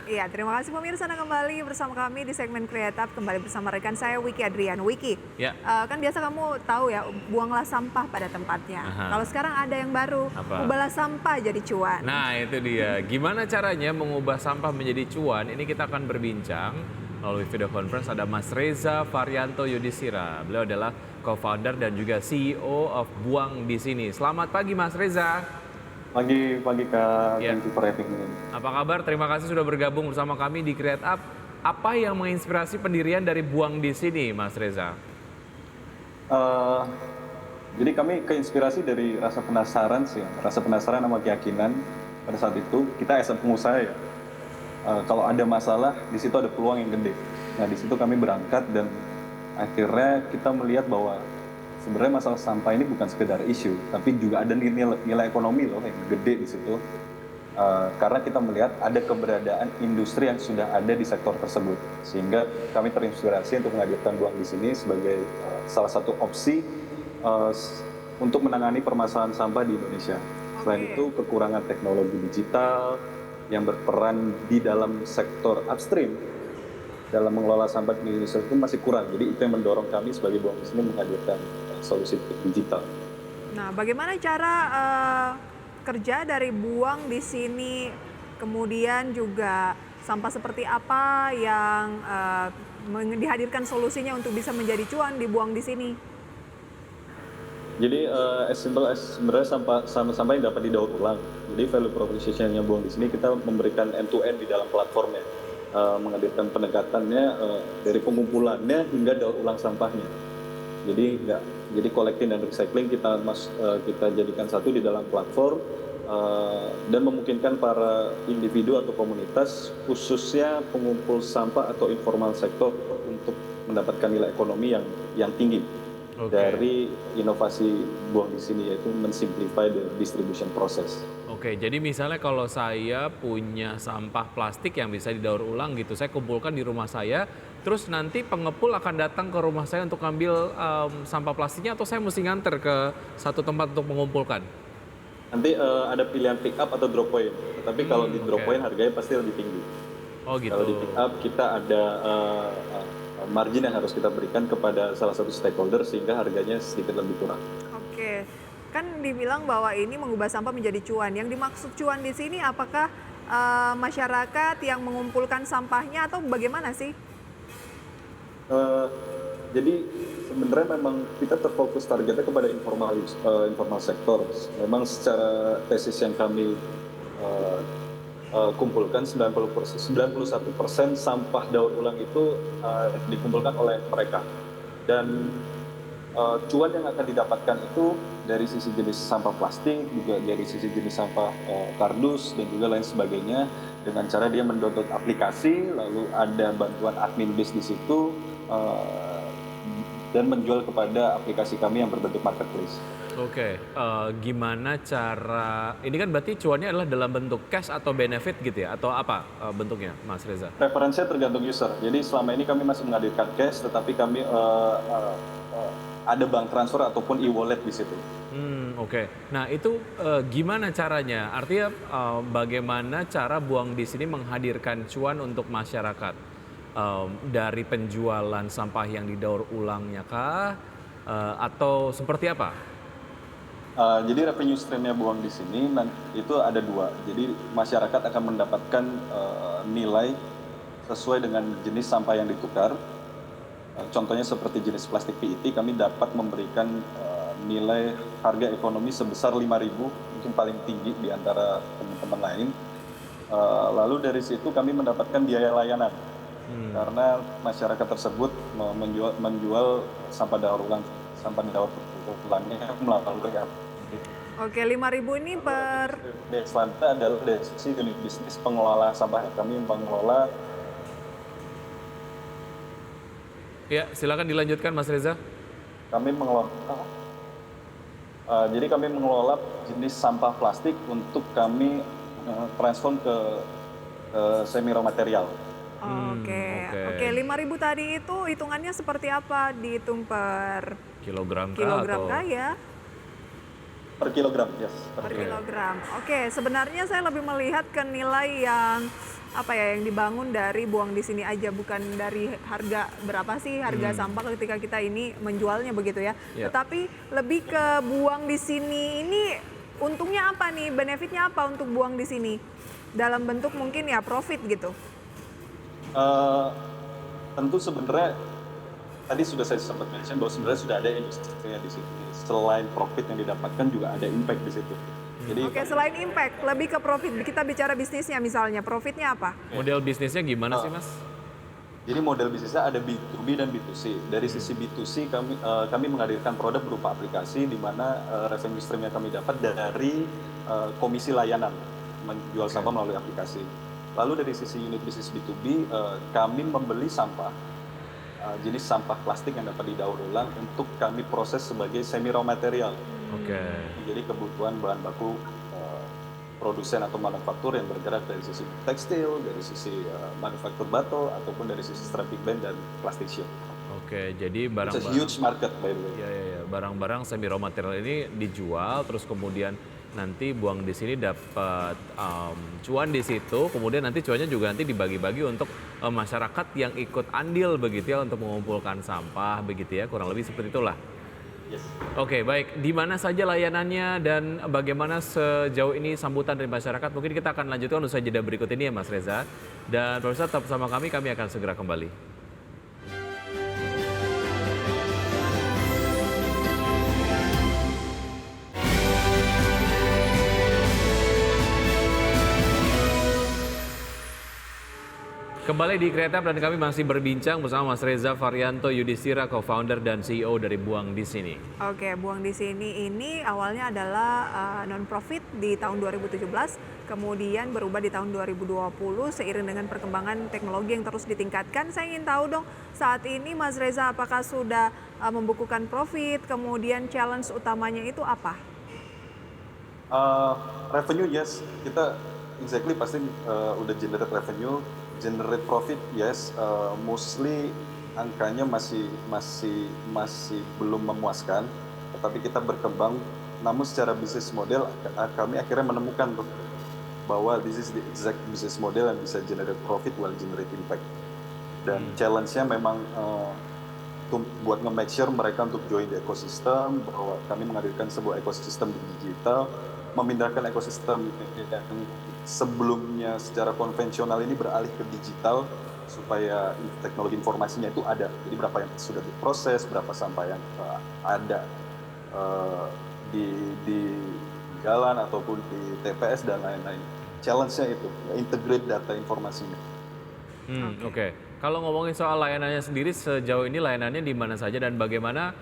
Iya, terima kasih pemirsa Anda kembali bersama kami di segmen Create Up, kembali bersama rekan saya Wiki Adrian. Wiki, Ya, kan biasa kamu tahu ya, buanglah sampah pada tempatnya. Kalau aha, sekarang ada yang baru, apa? ubahlah sampah jadi cuan. Nah, itu dia. Gimana caranya mengubah sampah menjadi cuan? Ini kita akan berbincang melalui video conference. Ada Mas Reza Varianto Yudhistira. Beliau adalah co-founder dan juga CEO of Buang di Sini. Selamat pagi, Mas Reza. Pagi, pagi Kak, Ya, thank you for having me. apa kabar? Terima kasih sudah bergabung bersama kami di Create Up. Apa yang menginspirasi pendirian dari Buang di Sini, Mas Reza? Eh, jadi kami keinspirasi dari rasa penasaran sih, rasa penasaran sama keyakinan pada saat itu kita as a pengusaha ya. Kalau ada masalah di situ ada peluang yang gede. Nah di situ kami berangkat dan akhirnya kita melihat bahwa sebenarnya masalah sampah ini bukan sekedar isu, tapi juga ada nilai ekonomi loh yang gede di situ. Karena kita melihat ada keberadaan industri yang sudah ada di sektor tersebut, sehingga kami terinspirasi untuk menghadirkan Buang di Sini sebagai salah satu opsi untuk menangani permasalahan sampah di Indonesia. Selain Oke. itu, kekurangan teknologi digital yang berperan di dalam sektor upstream dalam mengelola sampah di Indonesia itu masih kurang. Jadi itu yang mendorong kami sebagai Buang di Sini menghadirkan solusi digital. Nah, bagaimana cara kerja dari buang di sini, kemudian juga sampah seperti apa yang dihadirkan solusinya untuk bisa menjadi cuan dibuang di sini? Jadi as simple as sebenarnya sampah yang dapat didaur ulang. Jadi value proposition-nya Buang di Sini kita memberikan end to end di dalam platformnya, menghadirkan pendekatannya dari pengumpulannya hingga daur ulang sampahnya. Jadi collecting dan recycling kita jadikan satu di dalam platform dan memungkinkan para individu atau komunitas khususnya pengumpul sampah atau informal sektor untuk mendapatkan nilai ekonomi yang tinggi Oke. dari inovasi Buang di Sini, yaitu mensimplify the distribution process. Oke, jadi misalnya kalau saya punya sampah plastik yang bisa didaur ulang gitu, saya kumpulkan di rumah saya, terus nanti pengepul akan datang ke rumah saya untuk ngambil sampah plastiknya atau saya mesti nganter ke satu tempat untuk mengumpulkan? Nanti ada pilihan pick up atau drop point, tetapi kalau di drop Oke. point harganya pasti lebih tinggi. Oh Kalau gitu. di pick up kita ada margin yang harus kita berikan kepada salah satu stakeholder sehingga harganya sedikit lebih kurang. Oke, kan dibilang bahwa ini mengubah sampah menjadi cuan. Yang dimaksud cuan di sini apakah masyarakat yang mengumpulkan sampahnya atau bagaimana sih? Eh, jadi sebenarnya memang kita terfokus targetnya kepada informal sektor. Memang secara tesis yang kami eh, kumpulkan 91% sampah daur ulang itu dikumpulkan oleh mereka. Dan cuan yang akan didapatkan itu dari sisi jenis sampah plastik, juga dari sisi jenis sampah kardus dan juga lain sebagainya, dengan cara dia mendownload aplikasi, lalu ada bantuan admin base di situ, eh, dan menjual kepada aplikasi kami yang berbentuk marketplace. Oke, gimana cara, ini kan berarti cuannya adalah dalam bentuk cash atau benefit gitu ya, atau apa bentuknya, Mas Reza? Preferensinya tergantung user. Jadi selama ini kami masih menghadirkan cash, tetapi kami ada bank transfer ataupun e-wallet di situ. Oke. Nah itu gimana caranya? Artinya bagaimana cara Buang di Sini menghadirkan cuan untuk masyarakat? Dari penjualan sampah yang didaur ulangnya kah? Atau seperti apa? Jadi revenue stream-nya Buang di Sini itu ada dua. Jadi masyarakat akan mendapatkan nilai sesuai dengan jenis sampah yang ditukar. Contohnya seperti jenis plastik PET, kami dapat memberikan nilai harga ekonomi sebesar 5.000, mungkin paling tinggi di antara teman-teman lain. Lalu dari situ kami mendapatkan biaya layanan, karena masyarakat tersebut menjual sampah daur ulangnya melalui Oke, 5.000 ini per. baseline adalah dari sisi unit bisnis pengelola sampah. Kami pengelola. Ya, silakan dilanjutkan Mas Reza. Kami mengelola Jadi kami mengelola jenis sampah plastik untuk kami transform ke semi raw material. Oke, Oke. oke, 5.000 tadi itu hitungannya seperti apa? Dihitung per Kilogram kah kilogram atau? kah ya? Per kilogram, yes. Per Oke. kilogram. Oke, sebenarnya saya lebih melihat ke nilai yang apa ya yang dibangun dari buang di sini aja, bukan dari harga berapa sih harga sampah ketika kita ini menjualnya begitu ya. Ya. Tetapi lebih ke buang di sini ini untungnya apa nih? Benefitnya apa untuk buang di sini? Dalam bentuk mungkin ya profit gitu. Eh, Tentu sebenarnya tadi sudah saya sempat mention bahwa sebenarnya sudah ada industrinya di situ. Selain profit yang didapatkan juga ada impact di situ. Jadi Oke, selain impact, lebih ke profit. Kita bicara bisnisnya misalnya, profitnya apa? Model bisnisnya gimana sih, Mas? Jadi model bisnisnya ada B2B dan B2C. Dari sisi B2C kami menghadirkan produk berupa aplikasi di mana revenue stream yang kami dapat dari komisi layanan menjual sampah melalui aplikasi. Lalu dari sisi unit bisnis B2B kami membeli sampah jenis sampah plastik yang dapat didaur ulang untuk kami proses sebagai semi raw material. Oke. Jadi kebutuhan bahan baku produsen atau manufaktur yang bergerak dari sisi tekstil, dari sisi manufaktur botol, ataupun dari sisi strapping band dan plastic shield. Oke, jadi It's a barang-barang huge market by the way. ya. Barang-barang semi raw material ini dijual, terus kemudian nanti buang di sini dapat cuan di situ, kemudian nanti cuannya juga nanti dibagi-bagi untuk masyarakat yang ikut andil begitu ya untuk mengumpulkan sampah begitu ya, kurang lebih seperti itulah. Yes. Oke, baik. Di mana saja layanannya dan bagaimana sejauh ini sambutan dari masyarakat? Mungkin kita akan lanjutkan usai jeda berikut ini ya, Mas Reza. Dan pemirsa tetap bersama kami akan segera kembali. Kembali di Kreatif dan kami masih berbincang bersama Mas Reza Varianto Yudhistira, co-founder dan CEO dari Buang di Sini. Oke, buang di sini ini awalnya adalah non-profit di tahun 2017, kemudian berubah di tahun 2020 seiring dengan perkembangan teknologi yang terus ditingkatkan. Saya ingin tahu dong, saat ini Mas Reza apakah sudah membukukan profit, kemudian challenge utamanya itu apa? Revenue yes, kita exactly pasti udah generate revenue, generate profit yes, mostly angkanya masih belum memuaskan, tetapi kita berkembang. Namun secara bisnis model kami akhirnya menemukan tuh bahwa this is the exact business model yang bisa generate profit while generate impact. Dan challenge-nya memang buat nge-make sure mereka untuk join the ekosistem, bahwa kami menghadirkan sebuah ekosistem digital, memindahkan ekosistem yang sebelumnya secara konvensional ini beralih ke digital supaya teknologi informasinya itu ada. Jadi berapa yang sudah diproses, berapa sampah yang ada di jalan ataupun di TPS dan lain-lain. Challenge-nya itu integrate data informasinya. Oke. Kalau ngomongin soal layanannya sendiri, sejauh ini layanannya di mana saja dan bagaimana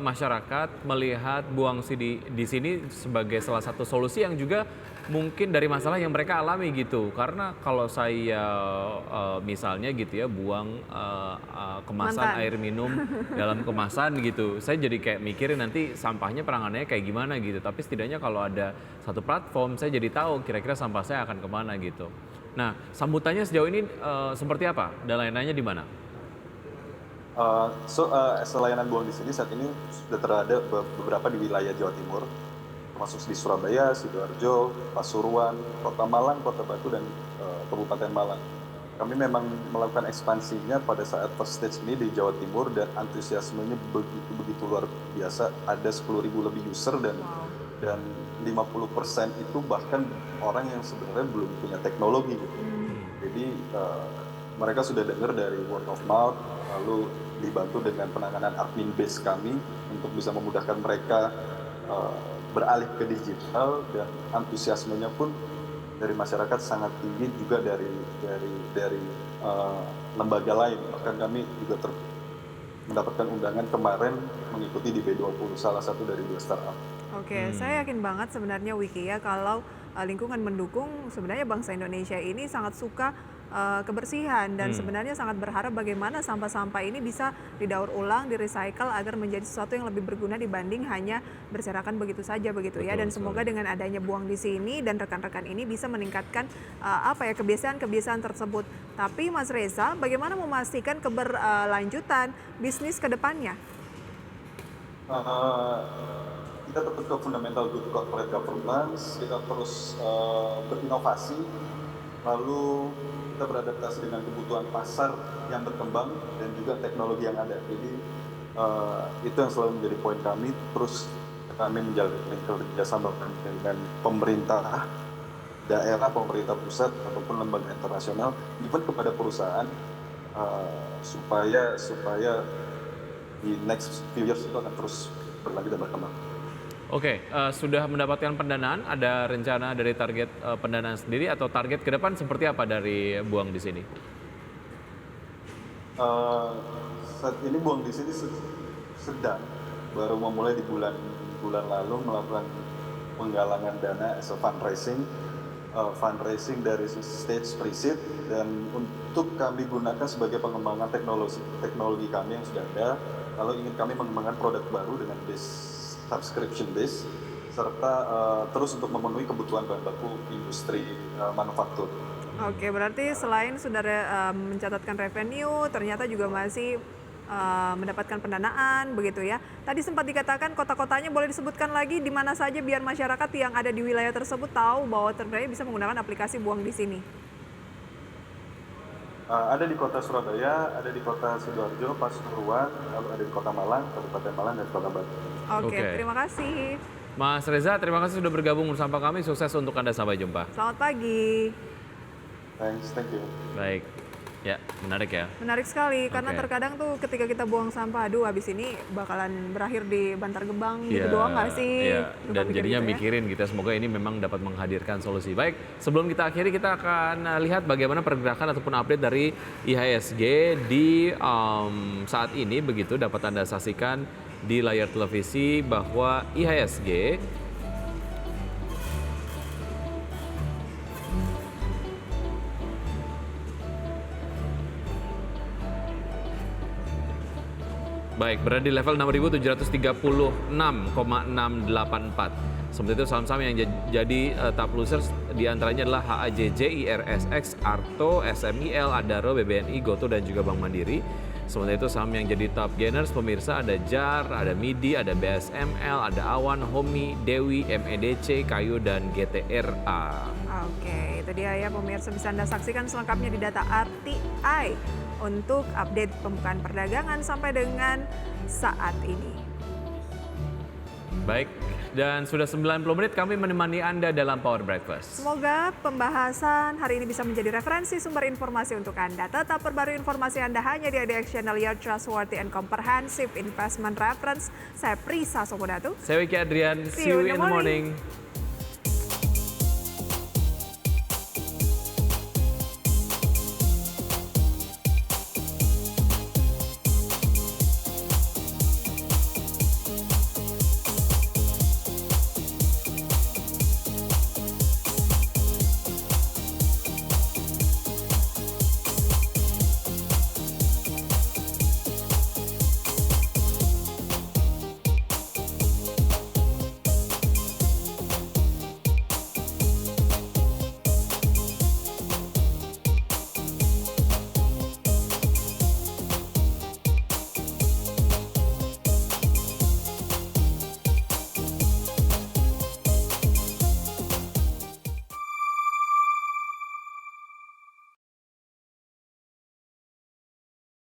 masyarakat melihat buang di sini sebagai salah satu solusi yang juga mungkin dari masalah yang mereka alami gitu. Karena kalau saya misalnya gitu ya buang kemasan air minum dalam kemasan gitu, saya jadi kayak mikirin nanti sampahnya penanganannya kayak gimana gitu. Tapi setidaknya kalau ada satu platform, saya jadi tahu kira-kira sampah saya akan kemana gitu. Nah, sambutannya sejauh ini seperti apa? Dan layanannya di mana? Layanan buang di sini saat ini sudah terada beberapa di wilayah Jawa Timur, termasuk di Surabaya, Sidoarjo, Pasuruan, Kota Malang, Kota Batu, dan Kabupaten Malang. Kami memang melakukan ekspansinya pada saat first stage ini di Jawa Timur dan antusiasmenya begitu luar biasa. Ada 10.000 lebih user dan 50% itu bahkan orang yang sebenarnya belum punya teknologi gitu. Jadi mereka sudah dengar dari word of mouth, lalu dibantu dengan penanganan admin base kami untuk bisa memudahkan mereka beralih ke digital, dan antusiasmenya pun dari masyarakat sangat tinggi, juga dari lembaga lain. Bahkan kami juga mendapatkan undangan kemarin mengikuti di B20, salah satu dari 2 startup. Oke, saya yakin banget sebenarnya Wiki ya kalau lingkungan mendukung, sebenarnya bangsa Indonesia ini sangat suka kebersihan dan sebenarnya sangat berharap bagaimana sampah-sampah ini bisa didaur ulang, di-recycle agar menjadi sesuatu yang lebih berguna dibanding hanya berserakan begitu saja begitu ya. Dan semoga dengan adanya buang di sini dan rekan-rekan ini bisa meningkatkan kebiasaan-kebiasaan tersebut. Tapi Mas Reza, bagaimana memastikan keberlanjutan bisnis ke depannya? Kita tetap ke fundamental good corporate governance, kita terus berinovasi, lalu kita beradaptasi dengan kebutuhan pasar yang berkembang dan juga teknologi yang ada. Jadi itu yang selalu menjadi poin kami. Terus kami menjalin kerjasama dengan pemerintah daerah, pemerintah pusat ataupun lembaga internasional, even kepada perusahaan supaya di next few years itu akan terus berlanjut dan berkembang. Oke, sudah mendapatkan pendanaan, ada rencana dari target pendanaan sendiri atau target ke depan seperti apa dari Buang di sini? Saat ini Buang di sini sedang baru memulai di bulan lalu melakukan penggalangan dana as a fundraising dari stage pre-seed, dan untuk kami gunakan sebagai pengembangan teknologi kami yang sudah ada. Lalu ingin kami mengembangkan produk baru dengan subscription base, serta terus untuk memenuhi kebutuhan bahan baku industri manufaktur. Oke, berarti selain sudah mencatatkan revenue, ternyata juga masih mendapatkan pendanaan, begitu ya. Tadi sempat dikatakan kota-kotanya, boleh disebutkan lagi di mana saja biar masyarakat yang ada di wilayah tersebut tahu bahwa ternyata bisa menggunakan aplikasi Buang di sini. Ada di kota Surabaya, ada di kota Sidoarjo, Pasuruan, lalu ada di kota Malang, Kabupaten Malang, dan kota Batu. Oke, Oke. terima kasih. Mas Reza, terima kasih sudah bergabung bersama kami. Sukses untuk Anda, sampai jumpa. Selamat pagi. Thanks, thank you. Baik, ya menarik ya. Menarik sekali, karena Oke. terkadang tuh ketika kita buang sampah, aduh habis ini bakalan berakhir di Bantar Gebang gitu doang nggak sih? Iya, Suka dan mikir jadinya gitu ya. mikirin gitu ya. Semoga ini memang dapat menghadirkan solusi. Baik, sebelum kita akhiri kita akan lihat bagaimana pergerakan ataupun update dari IHSG di saat ini, begitu dapat Anda saksikan di layar televisi bahwa IHSG baik, berada di level 6.736,684. Seperti itu saham-saham yang jadi top losers diantaranya adalah HAJJ, IRSX, Arto, SMIL, Adaro, BBNI, Goto, dan juga Bank Mandiri. Sementara itu saham yang jadi top gainers pemirsa ada JAR, ada MIDI, ada BSML, ada Awan, Homi, Dewi, MEDC, Kayu, dan GTRA. Oke, itu dia ya pemirsa, bisa Anda saksikan selengkapnya di data RTI untuk update pembukaan perdagangan sampai dengan saat ini. Baik, dan sudah 90 menit kami menemani Anda dalam Power Breakfast. Semoga pembahasan hari ini bisa menjadi referensi sumber informasi untuk Anda. Tetap perbarui informasi Anda hanya di ADX Channel, your trustworthy and comprehensive investment reference. Saya Prisa Sopodatu. Saya Wiki Adrian, see you in the morning.